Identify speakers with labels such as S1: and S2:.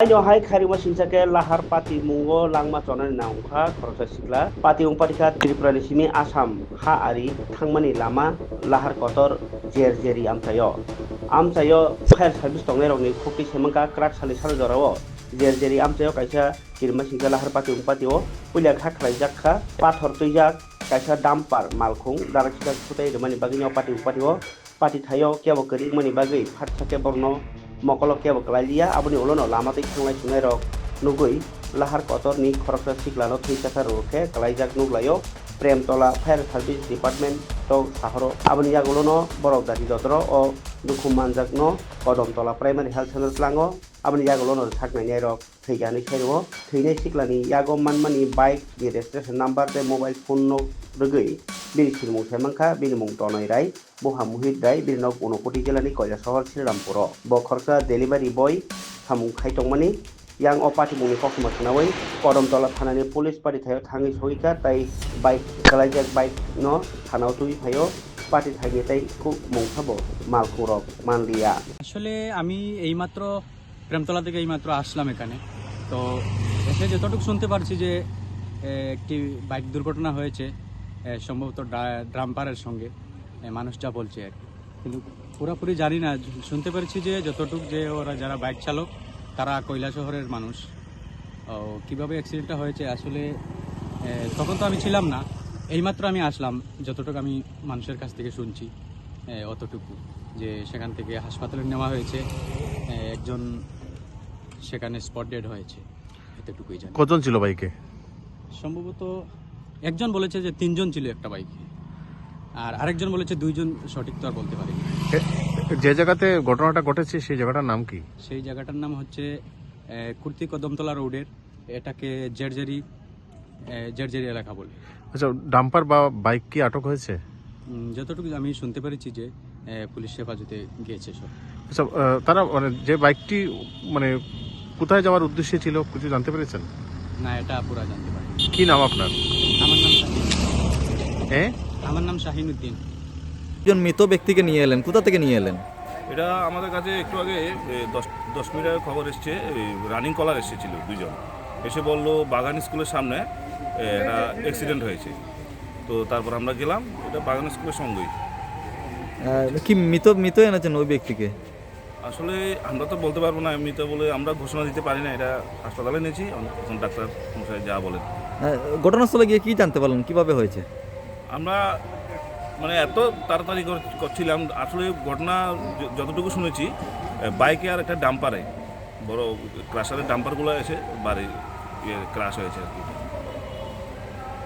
S1: Ayo hai kharima sinsake lahar pati mungo langma chonani naungkha khoroksa sikla pati ungpatika Tripura ni simi Assam ha ari thangmani lama lahar kotor jerjeri amchayo fire service tongnai rokni khukti semangka krak sali saljorao jerjeri amchayo kaisa kirima sinsake lahar pati ungpatio puila kha khlaijak kha pathor tuijak kaisa dumpar malkhung daraksa khutai remani bagini pati ungpatio pati thayo kebo kari mani bagi phatsake borno Mokolok kebo kalalia aboni ulono lama tei thanglai sungai rok nugui lahar kotor ni khoroksa siklano thuisaka roke kalaijak nuglayo Premtola Fire Service Department to sahoro aboni jak ulono borok dati dotro o dukhu manjakno Kodomtola Primary Health Center tlango aboni jak ulono saknai rok theigani khairo theinai siklani yago manmani bike ni registration number te mobile phone no rugui bini silmung semangkha bini mung tonoi rai boha muhit rai bini nok Unakoti jelani Koila Sohor Srirampuro bo khorsa delivery boy samung khaitongmani yang opati mungni kokhuma sunawai Kodomtola thanani police pari thayo thangi soika tai bike kalaijak bike no thanao tui thayo pati thaini tai ku mung thabo malkhurok manliya
S2: আসলে আমি এইমাত্র প্রেমতলা থেকে এইমাত্র আসলাম এখানে তো এসে যতটুকু শুনতে পারছি যে একটি বাইক দুর্ঘটনা হয়েছে সম্ভবত ড্রাম্পারের সঙ্গে মানুষ যা বলছে আর কি। কিন্তু পুরোপুরি জানি না, শুনতে পেরেছি যে যতটুকু যে ওরা যারা বাইক চালক তারা কৈলা শহরের মানুষ। কিভাবে অ্যাক্সিডেন্টটা হয়েছে আসলে তখন তো আমি ছিলাম না, এইমাত্র আমি আসলাম, যতটুকু আমি মানুষের কাছ থেকে শুনছি অতটুকু যে সেখান থেকে হাসপাতালে নেওয়া হয়েছে, একজন সেখানে স্পট ডেড হয়েছে, এতটুকুই জানি।
S3: কজন ছিল বাইকে?
S2: সম্ভবত একজন বলেছে যে 3 জন ছিল একটা বাইকে, আর আরেকজন বলেছে 2 জন, সঠিক তো আর বলতে পারি না।
S3: যে জায়গাতে ঘটনাটা ঘটেছে সেই জায়গাটার নাম কি?
S2: সেই জায়গাটার নাম হচ্ছে কুর্তি কদমতলা রোডের, এটাকে জেরজেরি এলাকা বলে।
S3: আচ্ছা, ডাম্পার বা বাইক কি আটক হয়েছে?
S2: যতটুকু আমি শুনতে পেরেছি যে পুলিশ হেফাজতে গিয়েছে সব।
S3: আচ্ছা, তারা মানে যে বাইকটি মানে কোথায় যাওয়ার উদ্দেশ্যে ছিল কিছু জানতে পেরেছেন?
S2: না, এটা পুরা জানতে পারি।
S3: কি নাম আপনার?
S2: আমার নাম শাহিন।
S3: হ্যাঁ,
S2: আমার নাম শাহিন উদ্দিন।
S4: একজন মৃত ব্যক্তিকে নিয়ে এলেন, কোথা থেকে নিয়ে এলেন?
S5: এটা আমাদের কাছে একটু আগে 10 মিনিট আগে খবর এসছে, রানিং কলার এসেছিল 2 জন, এসে বললো বাগান স্কুলের সামনে একটা অ্যাক্সিডেন্ট হয়েছে। তো তারপর আমরা গেলাম, এটা বাগান স্কুলের সঙ্গেই।
S4: কি মৃত এনেছেন ওই ব্যক্তিকে?
S5: আসলে আমরা তো বলতে পারবো না, মৃত বলে আমরা ঘোষণা দিতে পারি না। এটা হাসপাতালে নিয়েছি, এখন ডাক্তার মশাই যা বলেন।
S4: ঘটনাস্থলে গিয়ে কি জানতে পারলেন, কিভাবে হয়েছে?
S5: আমরা মানে এত তাড়াতাড়ি করছিলাম, আসলে ঘটনা যতটুকু শুনেছি বাইকে আর একটা ডাম্পারে, বড় ক্রাশারের ডাম্পারগুলো এসে বাড়ি ক্রাশ হয়েছে আর কি।